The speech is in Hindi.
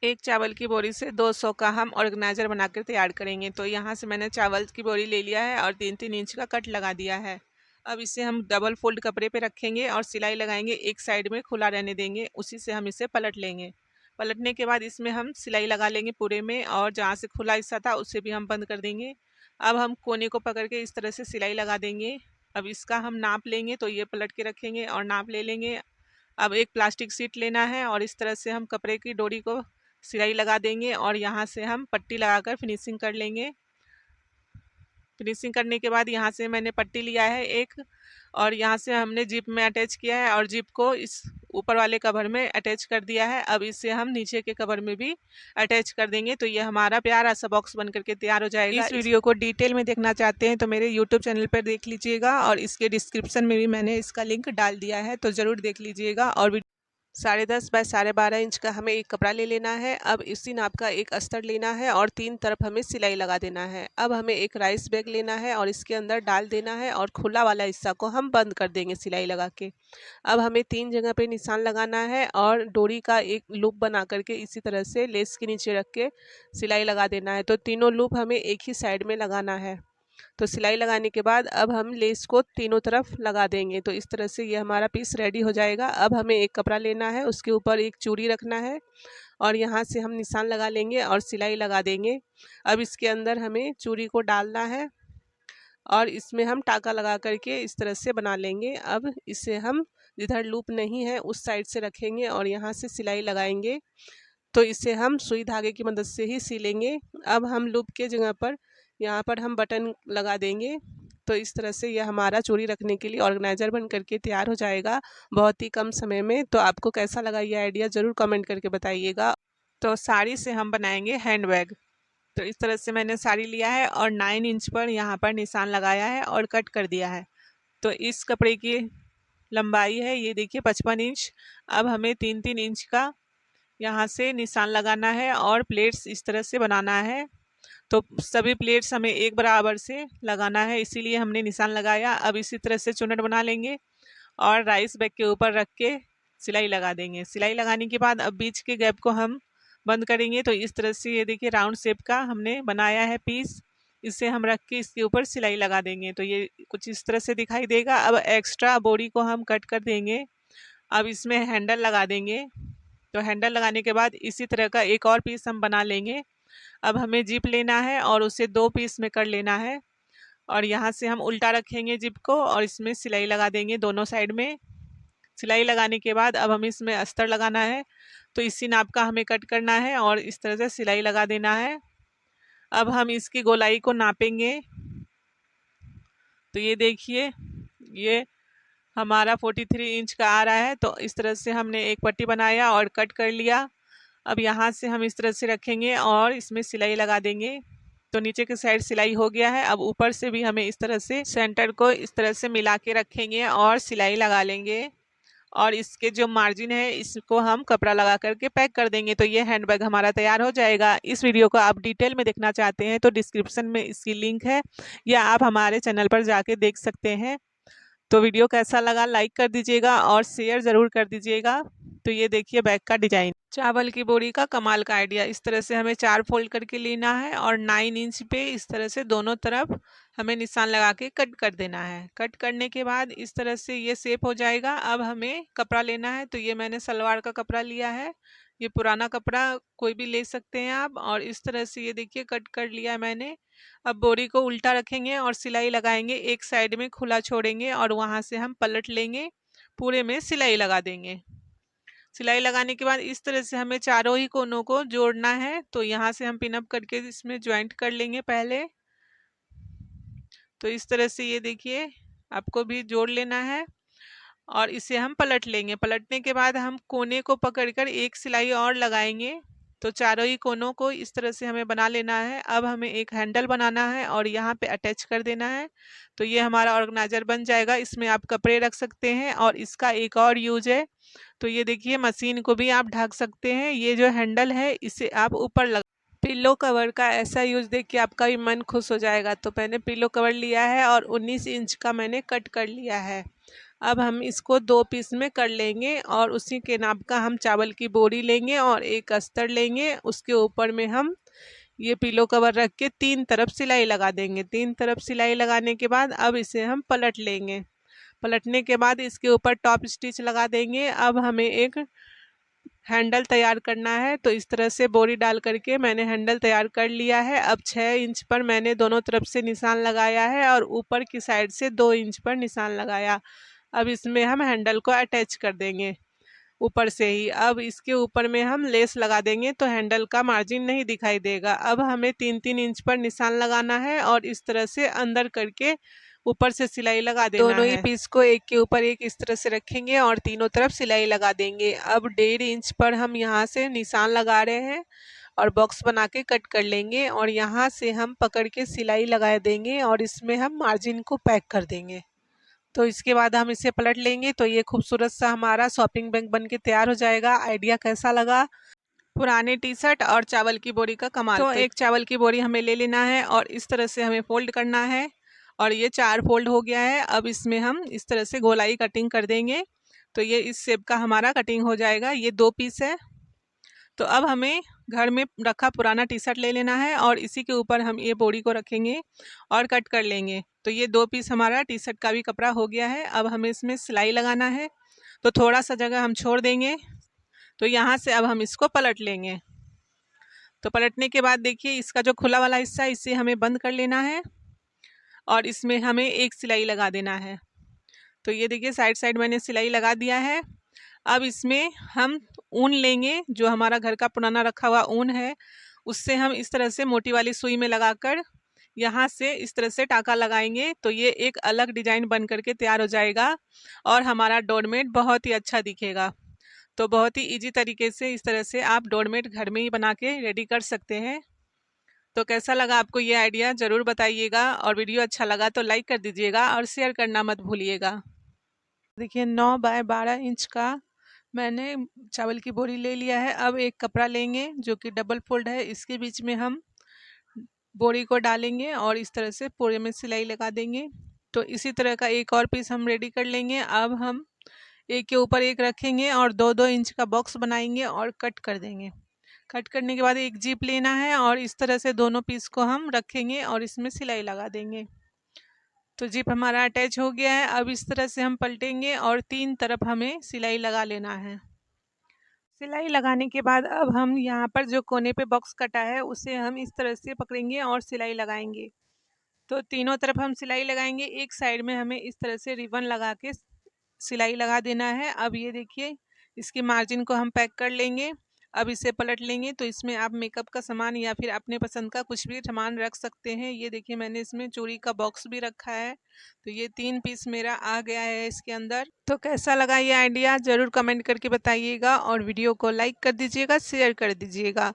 एक चावल की बोरी से 200 का हम ऑर्गेनाइजर बनाकर तैयार करेंगे। तो यहाँ से मैंने चावल की बोरी ले लिया है और 3-3 इंच का कट लगा दिया है। अब इसे हम डबल फोल्ड कपड़े पे रखेंगे और सिलाई लगाएंगे, एक साइड में खुला रहने देंगे, उसी से हम इसे पलट लेंगे। पलटने के बाद इसमें हम सिलाई लगा लेंगे पूरे में, और जहाँ से खुला हिस्सा था उसे भी हम बंद कर देंगे। अब हम कोने को पकड़ के इस तरह से सिलाई लगा देंगे। अब इसका हम नाप लेंगे, तो ये पलट के रखेंगे और नाप ले लेंगे। अब एक प्लास्टिक शीट लेना है और इस तरह से हम कपड़े की डोरी को सिलाई लगा देंगे और यहाँ से हम पट्टी लगाकर फिनिशिंग कर लेंगे। फिनिशिंग करने के बाद यहाँ से मैंने पट्टी लिया है एक, और यहाँ से हमने जिप में अटैच किया है और जिप को इस ऊपर वाले कवर में अटैच कर दिया है। अब इसे हम नीचे के कवर में भी अटैच कर देंगे, तो ये हमारा प्यारा सा बॉक्स बन करके तैयार हो जाएगा। इस वीडियो को डिटेल में देखना चाहते हैं तो मेरे यूट्यूब चैनल पर देख लीजिएगा, और इसके डिस्क्रिप्शन में भी मैंने इसका लिंक डाल दिया है, तो ज़रूर देख लीजिएगा। और 10.5 बाय 12.5 इंच का हमें एक कपड़ा ले लेना है। अब इसी नाप का एक अस्तर लेना है और 3 तरफ हमें सिलाई लगा देना है। अब हमें एक राइस बैग लेना है और इसके अंदर डाल देना है और खुला वाला हिस्सा को हम बंद कर देंगे सिलाई लगा के। अब हमें 3 जगह पे निशान लगाना है और डोरी का एक लूप बना करके इसी तरह से लेस के नीचे रख के सिलाई लगा देना है। तो तीनों लूप हमें एक ही साइड में लगाना है। तो सिलाई लगाने के बाद अब हम लेस को तीनों तरफ लगा देंगे। तो इस तरह से ये हमारा पीस रेडी हो जाएगा। अब हमें एक कपड़ा लेना है, उसके ऊपर एक चूड़ी रखना है और यहाँ से हम निशान लगा लेंगे और सिलाई लगा देंगे। अब इसके अंदर हमें चूड़ी को डालना है और इसमें हम टाका लगा करके इस तरह से बना लेंगे। अब इसे हम जिधर लूप नहीं है उस साइड से रखेंगे और यहाँ से सिलाई लगाएंगे। तो इसे हम सुई धागे की मदद से ही सिलेंगे। अब हम लूप के जगह पर यहाँ पर हम बटन लगा देंगे। तो इस तरह से यह हमारा चूड़ी रखने के लिए ऑर्गेनाइजर बन करके तैयार हो जाएगा बहुत ही कम समय में। तो आपको कैसा लगा ये आइडिया ज़रूर कमेंट करके बताइएगा। तो साड़ी से हम बनाएंगे हैंड बैग। तो इस तरह से मैंने साड़ी लिया है और 9 इंच पर यहाँ पर निशान लगाया है और कट कर दिया है। तो इस कपड़े की लंबाई है, ये देखिए 55 इंच। अब हमें 3-3 इंच का यहाँ से निशान लगाना है और प्लेट्स इस तरह से बनाना है। तो सभी प्लेट्स हमें एक बराबर से लगाना है, इसीलिए हमने निशान लगाया। अब इसी तरह से चुन्नट बना लेंगे और राइस बैग के ऊपर रख के सिलाई लगा देंगे। सिलाई लगाने के बाद अब बीच के गैप को हम बंद करेंगे। तो इस तरह से ये देखिए राउंड शेप का हमने बनाया है पीस, इसे हम रख के इसके ऊपर सिलाई लगा देंगे। तो ये कुछ इस तरह से दिखाई देगा। अब एक्स्ट्रा बोरी को हम कट कर देंगे। अब इसमें हैंडल लगा देंगे। तो हैंडल लगाने के बाद इसी तरह का एक और पीस हम बना लेंगे। अब हमें जिप लेना है और उसे 2 पीस में कर लेना है और यहाँ से हम उल्टा रखेंगे जिप को और इसमें सिलाई लगा देंगे दोनों साइड में। सिलाई लगाने के बाद अब हमें इसमें अस्तर लगाना है। तो इसी नाप का हमें कट करना है और इस तरह से सिलाई लगा देना है। अब हम इसकी गोलाई को नापेंगे। तो ये देखिए ये हमारा 43 इंच का आ रहा है। तो इस तरह से हमने एक पट्टी बनाया और कट कर लिया। अब यहाँ से हम इस तरह से रखेंगे और इसमें सिलाई लगा देंगे। तो नीचे की साइड सिलाई हो गया है। अब ऊपर से भी हमें इस तरह से सेंटर को इस तरह से मिला के रखेंगे और सिलाई लगा लेंगे और इसके जो मार्जिन है इसको हम कपड़ा लगा करके पैक कर देंगे। तो ये हैंडबैग हमारा तैयार हो जाएगा। इस वीडियो को आप डिटेल में देखना चाहते हैं तो डिस्क्रिप्शन में इसकी लिंक है, या आप हमारे चैनल पर जाके देख सकते हैं। तो वीडियो कैसा लगा लाइक कर दीजिएगा और शेयर ज़रूर कर दीजिएगा। तो ये देखिए बैग का डिजाइन, चावल की बोरी का कमाल का आइडिया। इस तरह से हमें 4 फोल्ड करके लेना है और 9 इंच पे इस तरह से दोनों तरफ हमें निशान लगा के कट कर देना है। कट करने के बाद इस तरह से ये शेप हो जाएगा। अब हमें कपड़ा लेना है। तो ये मैंने सलवार का कपड़ा लिया है, ये पुराना कपड़ा कोई भी ले सकते हैं आप। और इस तरह से ये देखिए कट कर लिया है मैंने। अब बोरी को उल्टा रखेंगे और सिलाई लगाएंगे, एक साइड में खुला छोड़ेंगे और वहां से हम पलट लेंगे, पूरे में सिलाई लगा देंगे। सिलाई लगाने के बाद इस तरह से हमें चारों ही कोनों को जोड़ना है। तो यहाँ से हम पिन अप करके इसमें ज्वाइंट कर लेंगे पहले। तो इस तरह से ये देखिए आपको भी जोड़ लेना है और इसे हम पलट लेंगे। पलटने के बाद हम कोने को पकड़कर एक सिलाई और लगाएंगे। तो चारों ही कोनों को इस तरह से हमें बना लेना है। अब हमें एक हैंडल बनाना है और यहाँ पे अटैच कर देना है। तो ये हमारा ऑर्गेनाइजर बन जाएगा। इसमें आप कपड़े रख सकते हैं और इसका एक और यूज है। तो ये देखिए मशीन को भी आप ढक सकते हैं। ये जो हैंडल है इसे आप ऊपर लगा, पिल्लो कवर का ऐसा यूज देख के आपका भी मन खुश हो जाएगा। तो मैंने पिल्लो कवर लिया है और 19 इंच का मैंने कट कर लिया है। अब हम इसको 2 पीस में कर लेंगे और उसी के नाप का हम चावल की बोरी लेंगे और एक अस्तर लेंगे। उसके ऊपर में हम ये पिलो कवर रख के 3 तरफ सिलाई लगा देंगे। 3 तरफ सिलाई लगाने के बाद अब इसे हम पलट लेंगे। पलटने के बाद इसके ऊपर टॉप स्टिच लगा देंगे। अब हमें एक हैंडल तैयार करना है, तो इस तरह से बोरी डाल करके मैंने हैंडल तैयार कर लिया है। अब 6 इंच पर मैंने दोनों तरफ से निशान लगाया है और ऊपर की साइड से 2 इंच पर निशान लगाया। अब इसमें हम हैंडल को अटैच कर देंगे ऊपर से ही। अब इसके ऊपर में हम लेस लगा देंगे तो हैंडल का मार्जिन नहीं दिखाई देगा। अब हमें 3-3 इंच पर निशान लगाना है और इस तरह से अंदर करके ऊपर से सिलाई लगा देना है। दोनों ही पीस को एक के ऊपर एक इस तरह से रखेंगे और तीनों तरफ सिलाई लगा देंगे। अब 1.5 इंच पर हम यहाँ से निशान लगा रहे हैं और बॉक्स बना के कट कर लेंगे और यहाँ से हम पकड़ के सिलाई लगा देंगे और इसमें हम मार्जिन को पैक कर देंगे। तो इसके बाद हम इसे पलट लेंगे तो ये खूबसूरत सा हमारा शॉपिंग बैग बन के तैयार हो जाएगा। आइडिया कैसा लगा? पुराने टी शर्ट और चावल की बोरी का कमाल। तो एक चावल की बोरी हमें ले लेना है और इस तरह से हमें फोल्ड करना है और ये 4 फोल्ड हो गया है। अब इसमें हम इस तरह से गोलाई कटिंग कर देंगे तो ये इस शेप का हमारा कटिंग हो जाएगा। ये 2 पीस है। तो अब हमें घर में रखा पुराना टी शर्ट ले लेना है और इसी के ऊपर हम ये बोरी को रखेंगे और कट कर लेंगे। तो ये 2 पीस हमारा टी शर्ट का भी कपड़ा हो गया है। अब हमें इसमें सिलाई लगाना है तो थोड़ा सा जगह हम छोड़ देंगे। तो यहाँ से अब हम इसको पलट लेंगे। तो पलटने के बाद देखिए इसका जो खुला वाला हिस्सा है इसे हमें बंद कर लेना है और इसमें हमें एक सिलाई लगा देना है। तो ये देखिए साइड साइड मैंने सिलाई लगा दिया है। अब इसमें हम ऊन लेंगे, जो हमारा घर का पुराना रखा हुआ ऊन है उससे हम इस तरह से मोटी वाली सुई में लगाकर यहाँ से इस तरह से टाका लगाएंगे तो ये एक अलग डिजाइन बन करके तैयार हो जाएगा और हमारा डोरमेट बहुत ही अच्छा दिखेगा। तो बहुत ही इजी तरीके से इस तरह से आप डोरमेट घर में ही बना के रेडी कर सकते हैं। तो कैसा लगा आपको ये आइडिया ज़रूर बताइएगा और वीडियो अच्छा लगा तो लाइक कर दीजिएगा और शेयर करना मत भूलिएगा। देखिए 9 बाय 12 इंच का मैंने चावल की बोरी ले लिया है। अब एक कपड़ा लेंगे जो कि डबल फोल्ड है, इसके बीच में हम बोरी को डालेंगे और इस तरह से पूरे में सिलाई लगा देंगे। तो इसी तरह का एक और पीस हम रेडी कर लेंगे। अब हम एक के ऊपर एक रखेंगे और 2-2 इंच का बॉक्स बनाएंगे और कट कर देंगे। कट करने के बाद एक जिप लेना है और इस तरह से दोनों पीस को हम रखेंगे और इसमें सिलाई लगा देंगे। तो जिप हमारा अटैच हो गया है। अब इस तरह से हम पलटेंगे और 3 तरफ हमें सिलाई लगा लेना है। सिलाई लगाने के बाद अब हम यहाँ पर जो कोने पे बॉक्स कटा है उसे हम इस तरह से पकड़ेंगे और सिलाई लगाएंगे। तो तीनों तरफ हम सिलाई लगाएंगे। एक साइड में हमें इस तरह से रिबन लगा के सिलाई लगा देना है। अब ये देखिए इसके मार्जिन को हम पैक कर लेंगे। अब इसे पलट लेंगे तो इसमें आप मेकअप का सामान या फिर अपने पसंद का कुछ भी सामान रख सकते हैं। ये देखिए मैंने इसमें चूड़ी का बॉक्स भी रखा है। तो ये 3 पीस मेरा आ गया है इसके अंदर। तो कैसा लगा ये आइडिया ज़रूर कमेंट करके बताइएगा और वीडियो को लाइक कर दीजिएगा, शेयर कर दीजिएगा।